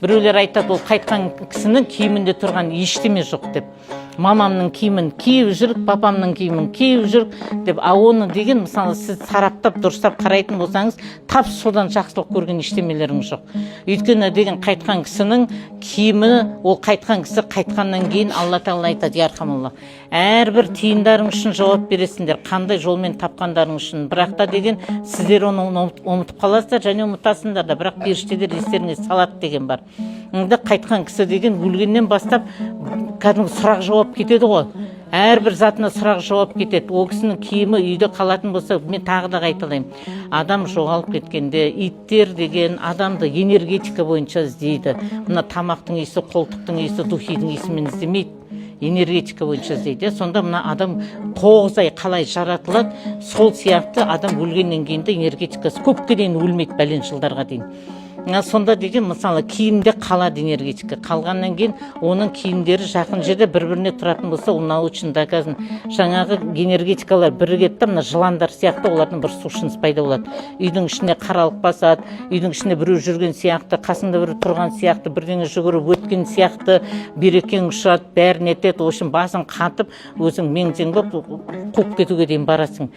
Біреулер айтады, ол қайтқан кісінің киімінде тұрған ештеме жоқ деп. Мамамның киімін киіп жүрік, папамның киімін киіп жүрік деп. Оны деген, мысалы, сіз сараптап, дұрыстап қарайтын болсаңыз, тап содан жақсылық көрген ештемелеріңіз жоқ. Өйткені деген қайтқан кісінің киімі, ол қайтқан кісі қайтқаннан кейін Алла Тағала айтады, ярхамалла. Әрбір тиындарың үшін жауап бересіңдер, қандай жолмен тапқандарың үшін. Бірақ та деген, сіздер оны ұмытып қаласыздар және ұмытасыңдар да, бірақ періштелер естеріңе салады деген бар. Онда қайтқан кісі деген өлгеннен бастап кәдімгі сұрақ жауап кетеді ғой. Әрбір затына сұрақ жауап кетеді. Ол кісінің киімі үйде қалатын болса, мен тағы да қайталаймын. Адам жоғалып кеткенде, иттер деген адамды энергетика бойынша іздейді. Мына тамақтың иісі, қолтықтың иісі, духидің иісімен іздемейді. Энергетика бойынша іздейді. Сонда мына адам 9 ай қалай жаратылады, сол сияқты адам өлгеннен кейін де энергетикасы көпке дейін өлмейді, бәлен жылдарға дейін. Сонда деген, мысалы, киімде қалады энергетика. Қалғаннан кейін оның киімдері жақын жерде бір-біріне тұратын болса, ол научно доказан. Жаңағы энергетикалар бірігеді, мына жыландар сияқты олардың бір сушынысы пайда болады. Үйдің ішіне қаралық басады, үйдің ішіне біреу жүрген сияқты, қасында біреу тұрған сияқты, бірдеңе жүгіріп өткен сияқты, берекең ұшады, бәрін етеді. Басын қатып, өзің мең-зең болып қуып кетуге дейін барасың.